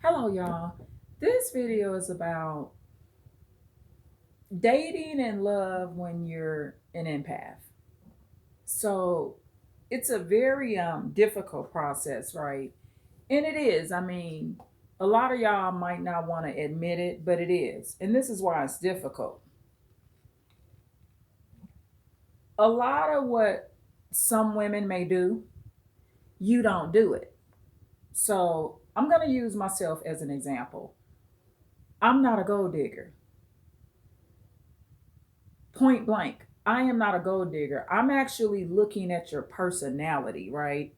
Hello, y'all. This video is about dating and love when you're an empath. So it's a very difficult process, right? And it is. I mean, a lot of y'all might not want to admit it, but it is. And this is why it's difficult. A lot of what some women may do, you don't do it. So I'm going to use myself as an example. I'm not a gold digger. Point blank. I am not a gold digger. I'm actually looking at your personality, right?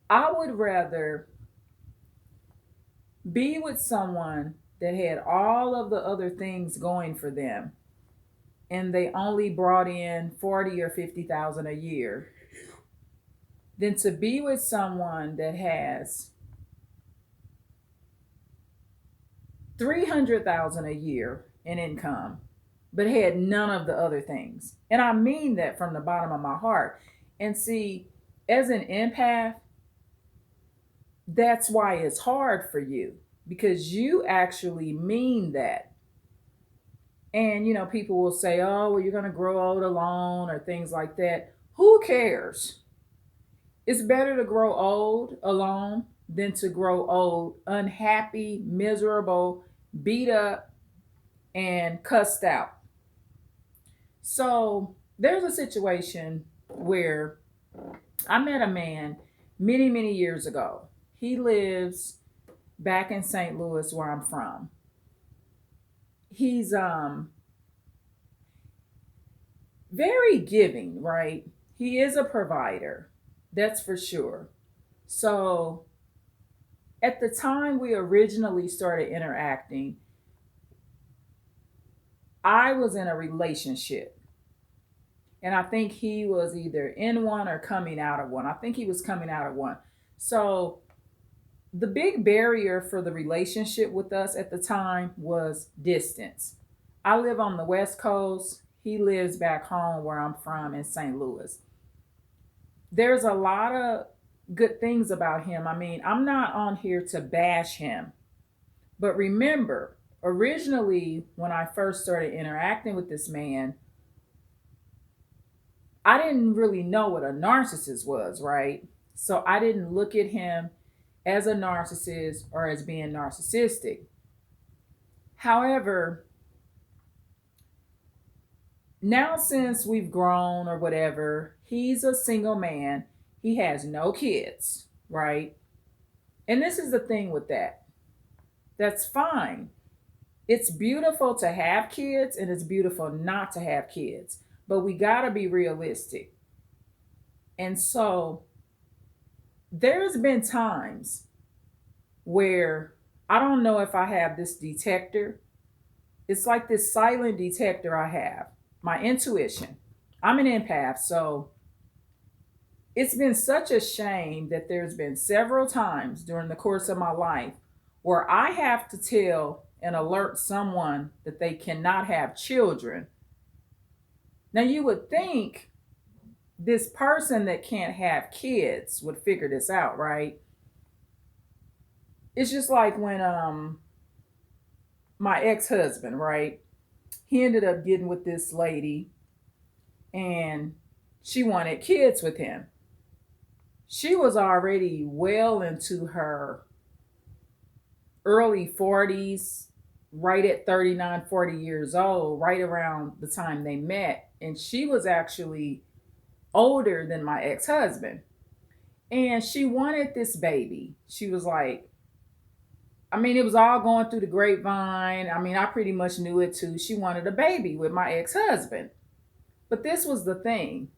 I would rather be with someone that had all of the other things going for them and they only brought in 40 or 50,000 a year than to be with someone that has 300,000 a year in income but had none of the other things. And I mean that from the bottom of my heart. And see, as an empath, that's why it's hard for you because you actually mean that. And, people will say, oh, well, you're going to grow old alone or things like that. Who cares? It's better to grow old alone than to grow old unhappy, miserable, beat up, and cussed out. So there's a situation where I met a man many, many years ago. He lives back in St. Louis where I'm from. He's very giving, right? He is a provider. That's for sure. So, at the time we originally started interacting, I was in a relationship. And I think he was either in one or coming out of one. I think he was coming out of one. So, the big barrier for the relationship with us at the time was distance. I live on the West Coast. He lives back home where I'm from in St. Louis. There's a lot of good things about him. I mean, I'm not on here to bash him. But remember, originally, when I first started interacting with this man, I didn't really know what a narcissist was, right? So I didn't look at him as a narcissist or as being narcissistic. However, now since we've grown or whatever, he's a single man. He has no kids, right? And this is the thing with that. That's fine. It's beautiful to have kids and it's beautiful not to have kids, but we got to be realistic. And so there's been times where I don't know if I have this detector. It's like this silent detector I have, my intuition. I'm an empath, so it's been such a shame that there's been several times during the course of my life where I have to tell and alert someone that they cannot have children. Now, you would think this person that can't have kids would figure this out, right? It's just like when my ex-husband, right? He ended up getting with this lady and she wanted kids with him. She was already well into her early 40s, right at 39, 40 years old, right around the time they met. And she was actually older than my ex husband. And she wanted this baby. She was like, I mean, it was all going through the grapevine. I mean, I pretty much knew it too. She wanted a baby with my ex husband. But this was the thing,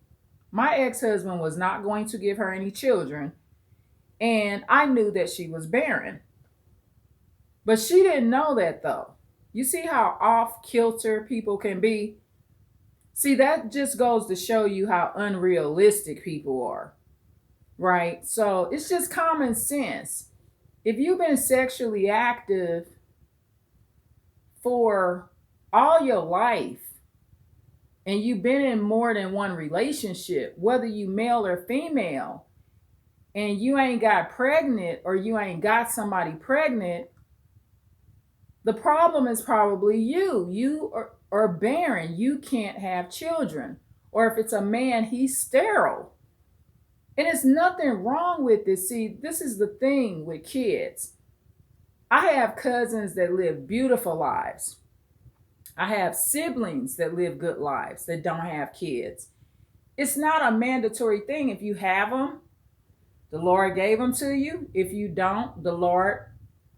my ex husband was not going to give her any children. And I knew that she was barren. But she didn't know that though. You see how off kilter people can be? See, that just goes to show you how unrealistic people are, right? So it's just common sense. If you've been sexually active for all your life and you've been in more than one relationship, whether you male or female, and you ain't got pregnant or you ain't got somebody pregnant, the problem is probably you. You are barren. You can't have children. Or if it's a man, he's sterile. And it's nothing wrong with this. See, this is the thing with kids. I have cousins that live beautiful lives. I have siblings that live good lives that don't have kids. It's not a mandatory thing. If you have them, the Lord gave them to you. If you don't, the Lord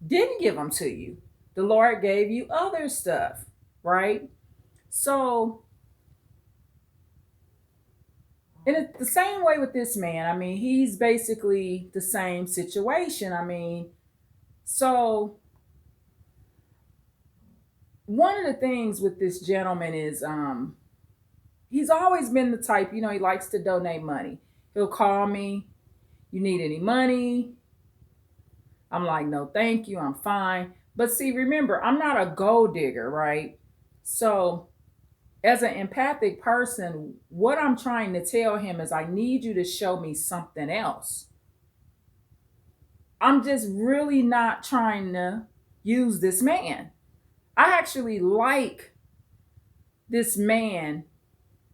didn't give them to you. The Lord gave you other stuff, right? So, and it's the same way with this man. I mean, he's basically the same situation. I mean, so one of the things with this gentleman is he's always been the type, he likes to donate money. He'll call me, you need any money? I'm like, no, thank you, I'm fine. But see, remember, I'm not a gold digger, right? So as an empathic person, what I'm trying to tell him is I need you to show me something else. I'm just really not trying to use this man. I actually like this man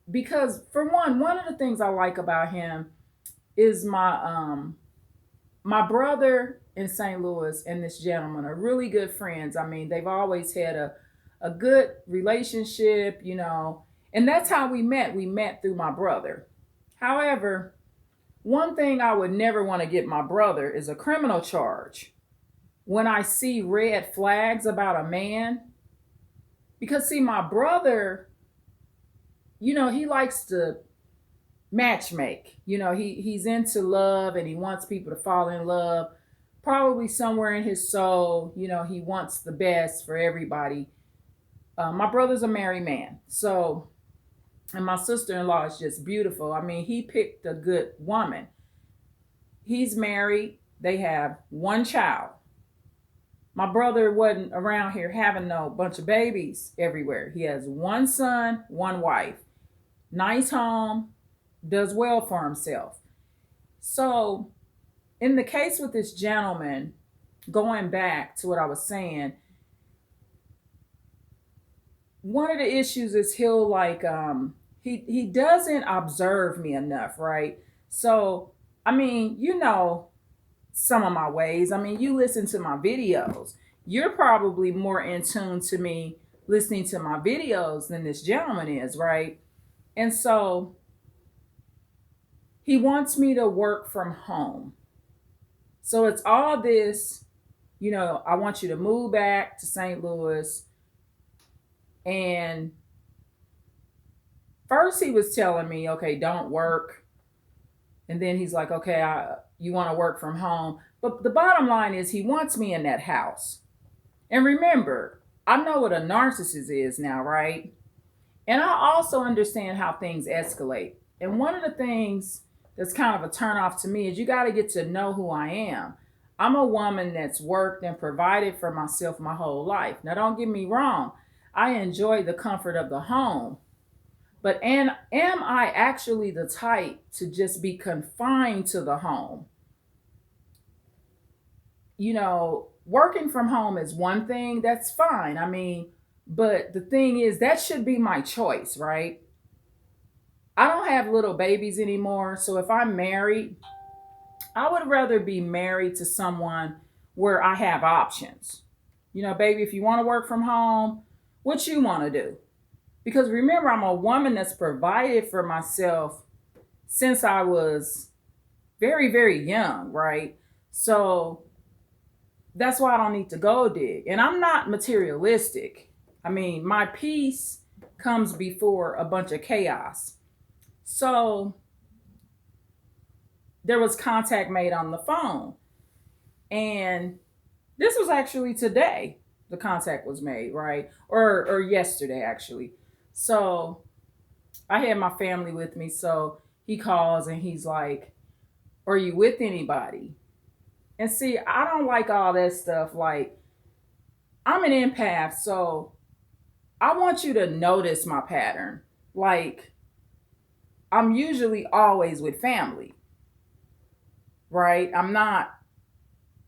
because for one of the things I like about him is my brother in St. Louis and this gentleman are really good friends. I mean, they've always had a good relationship, and that's how we met. We met through my brother. However, one thing I would never want to get my brother is a criminal charge. When I see red flags about a man, because see, my brother, he likes to matchmake. He's into love and he wants people to fall in love. Probably somewhere in his soul, he wants the best for everybody. My brother's a married man. So, and my sister-in-law is just beautiful. I mean, he picked a good woman. He's married. They have one child. My brother wasn't around here having no bunch of babies everywhere. He has one son, one wife. Nice home, does well for himself. So, in the case with this gentleman, going back to what I was saying, one of the issues is he'll like he doesn't observe me enough, right? So, I mean, some of my ways. I mean, you listen to my videos. You're probably more in tune to me listening to my videos than this gentleman is, right? And so he wants me to work from home. So it's all this, I want you to move back to St. Louis. And first he was telling me, okay, don't work. And then he's like, okay, you want to work from home. But the bottom line is he wants me in that house. And remember, I know what a narcissist is now, right? And I also understand how things escalate. And one of the things that's kind of a turnoff to me is you got to get to know who I am. I'm a woman that's worked and provided for myself my whole life. Now, don't get me wrong. I enjoy the comfort of the home. But am I actually the type to just be confined to the home? Working from home is one thing, that's fine. I mean, but the thing is, that should be my choice, right? I don't have little babies anymore. So if I'm married, I would rather be married to someone where I have options. Baby, if you want to work from home, what you want to do? Because remember, I'm a woman that's provided for myself since I was very, very young, right? So that's why I don't need to go dig. And I'm not materialistic. I mean, my peace comes before a bunch of chaos. So there was contact made on the phone. And this was actually today. The contact was made, right? Or yesterday, actually. So I had my family with me. So he calls and he's like, are you with anybody? And see, I don't like all that stuff. Like, I'm an empath, so I want you to notice my pattern. Like, I'm usually always with family. right? I'm not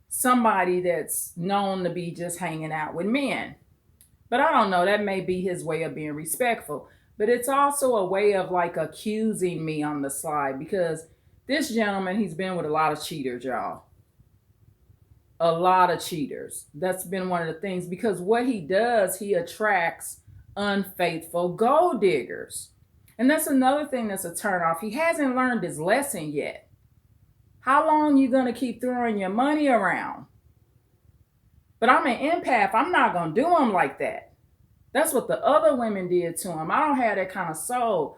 somebody that's known to be just hanging out with men. But I don't know, that may be his way of being respectful. But it's also a way of like accusing me on the slide because this gentleman, he's been with a lot of cheaters, y'all. A lot of cheaters. That's been one of the things because what he does, he attracts unfaithful gold diggers. And that's another thing that's a turnoff. He hasn't learned his lesson yet. How long you gonna keep throwing your money around? But I'm an empath. I'm not gonna do him like that. That's what the other women did to him. I don't have that kind of soul.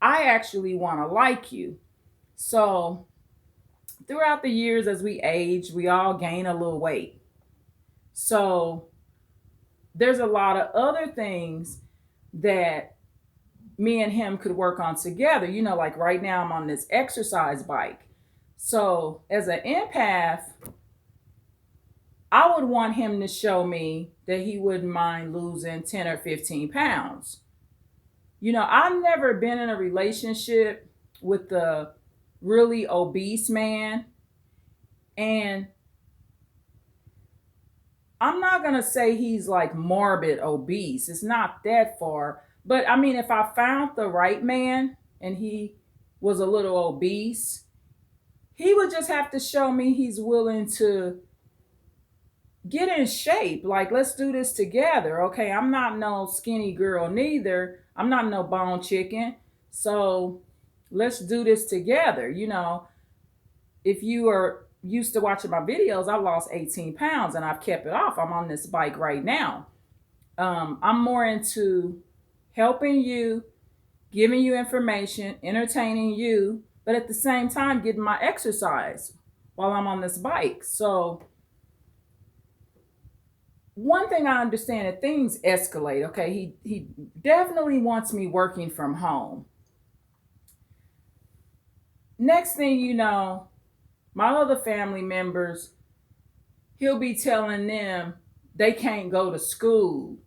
I actually want to like you. So throughout the years as we age, we all gain a little weight. So there's a lot of other things that me and him could work on together. Like right now I'm on this exercise bike. So as an empath, I would want him to show me that he wouldn't mind losing 10 or 15 pounds. I've never been in a relationship with a really obese man. And I'm not going to say he's like morbid obese. It's not that far. But I mean, if I found the right man and he was a little obese, he would just have to show me he's willing to get in shape. Like, let's do this together. Okay, I'm not no skinny girl neither. I'm not no bone chicken. So let's do this together. If you are used to watching my videos, I lost 18 pounds and I've kept it off. I'm on this bike right now. I'm more into helping you, giving you information, entertaining you, but at the same time, getting my exercise while I'm on this bike. So one thing I understand that things escalate. Okay, he definitely wants me working from home. Next thing you know, my other family members, he'll be telling them they can't go to school.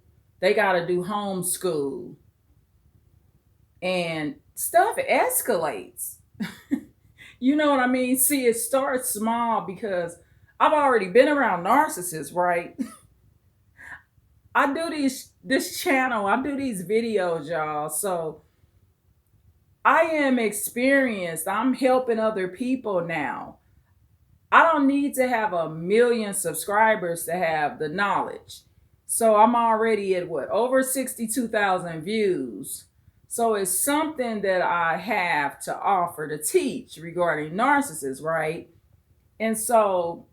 They got to do homeschool. And stuff escalates. You know what I mean? See, it starts small because I've already been around narcissists, right? I do this channel, I do these videos, y'all. So I am experienced. I'm helping other people now. I don't need to have a million subscribers to have the knowledge. So I'm already at what? Over 62,000 views. So it's something that I have to offer to teach regarding narcissists, right? And so,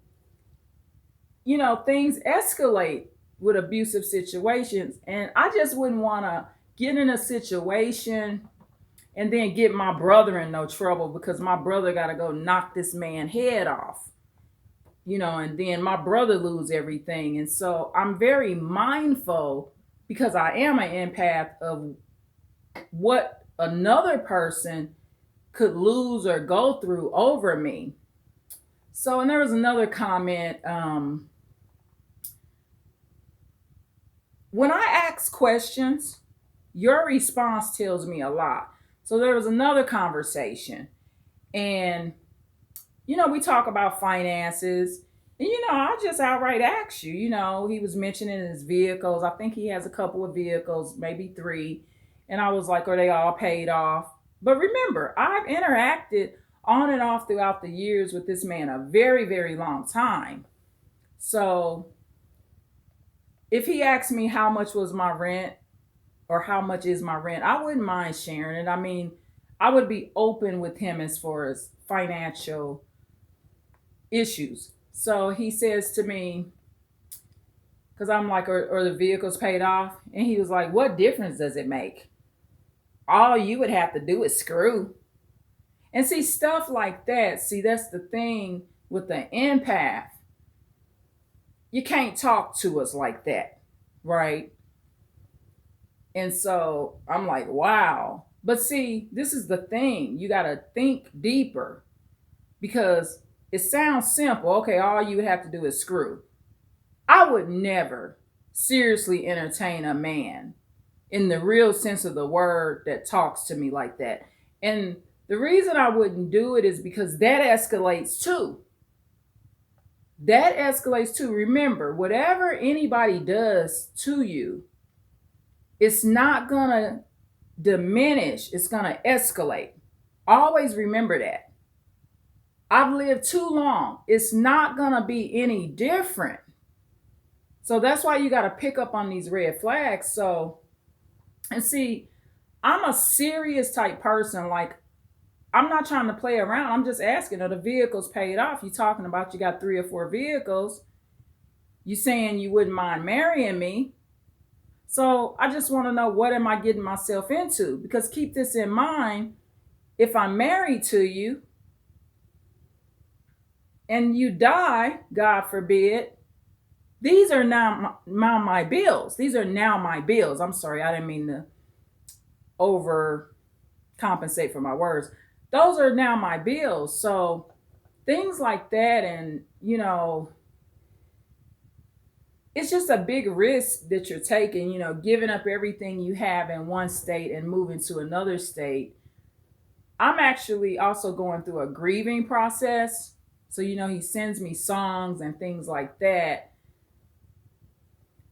things escalate with abusive situations. And I just wouldn't want to get in a situation and then get my brother in no trouble because my brother got to go knock this man head off, and then my brother lose everything. And so I'm very mindful because I am an empath of what another person could lose or go through over me. So, and there was another comment. When I ask questions, your response tells me a lot. So there was another conversation, and we talk about finances. And I just outright asked you, he was mentioning his vehicles. I think he has a couple of vehicles, maybe three. And I was like, are they all paid off? But remember, I've interacted on and off throughout the years with this man a very, very long time. So if he asked me how much was my rent or how much is my rent, I wouldn't mind sharing it. I mean, I would be open with him as far as financial issues. So he says to me, because I'm like, are the vehicles paid off? And he was like, what difference does it make? All you would have to do is screw. And see, stuff like that. See, that's the thing with the empath. You can't talk to us like that, right? And so I'm like, wow. But see, this is the thing. You got to think deeper because it sounds simple. Okay, all you would have to do is screw. I would never seriously entertain a man in the real sense of the word that talks to me like that. And The reason I wouldn't do it is because that escalates too. That escalates too. Remember, whatever anybody does to you, it's not going to diminish, it's going to escalate. Always remember that. I've lived too long. It's not going to be any different. So that's why you got to pick up on these red flags. So, and see, I'm a serious type person. Like, I'm not trying to play around. I'm just asking, are the vehicles paid off? You talking about you got 3 or 4 vehicles. You saying you wouldn't mind marrying me. So I just want to know, what am I getting myself into? Because keep this in mind, if I'm married to you and you die, God forbid, these are now my bills. These are now my bills. I'm sorry, I didn't mean to over compensate for my words. Those are now my bills. So things like that, and it's just a big risk that you're taking, giving up everything you have in one state and moving to another state. I'm actually also going through a grieving process. So, he sends me songs and things like that.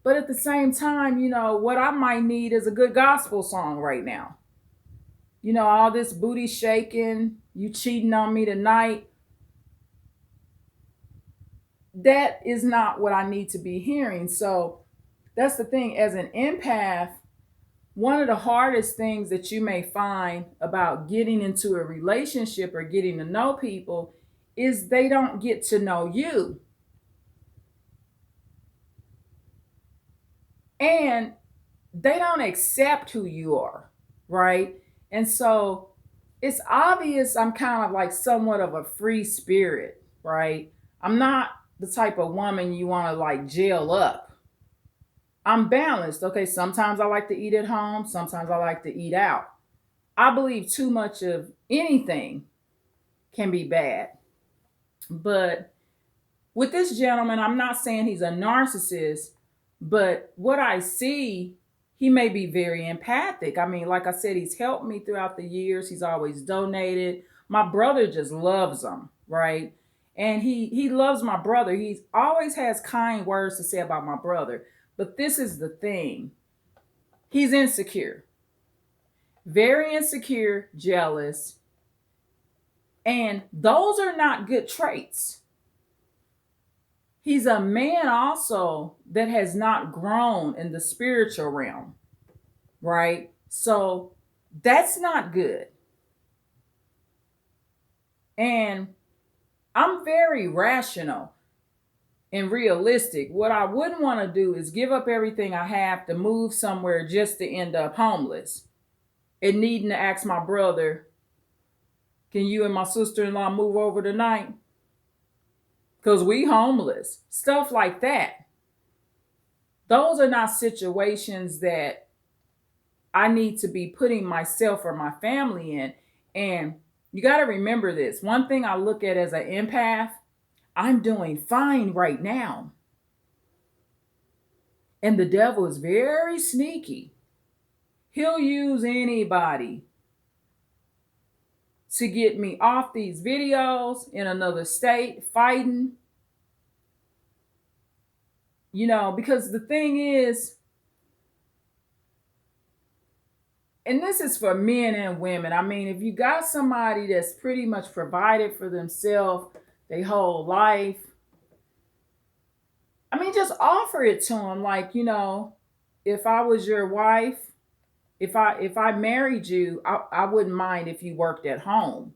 But at the same time, what I might need is a good gospel song right now. All this booty shaking, you cheating on me tonight. That is not what I need to be hearing. So that's the thing. As an empath, one of the hardest things that you may find about getting into a relationship or getting to know people is they don't get to know you. And they don't accept who you are, right? And so it's obvious I'm kind of like somewhat of a free spirit, right? I'm not the type of woman you want to like jail up. I'm balanced. Okay, sometimes I like to eat at home, sometimes I like to eat out. I believe too much of anything can be bad. But with this gentleman, I'm not saying he's a narcissist, but what I see, he may be very empathic. I mean, like I said, he's helped me throughout the years. He's always donated. My brother just loves him, right? And he loves my brother. He always has kind words to say about my brother. But this is the thing. He's insecure. Very insecure, jealous. And those are not good traits. He's a man also that has not grown in the spiritual realm, right? So that's not good. And I'm very rational and realistic. What I wouldn't want to do is give up everything I have to move somewhere just to end up homeless and needing to ask my brother, can you and my sister-in-law move over tonight? Because we homeless. Stuff like that. Those are not situations that I need to be putting myself or my family in. And you got to remember this. One thing I look at as an empath, I'm doing fine right now. And the devil is very sneaky. He'll use anybody to get me off these videos in another state, fighting. Because the thing is, and this is for men and women. I mean, if you got somebody that's pretty much provided for themselves their whole life, I mean, just offer it to them. Like, if I was your wife, if I married you, I wouldn't mind if you worked at home.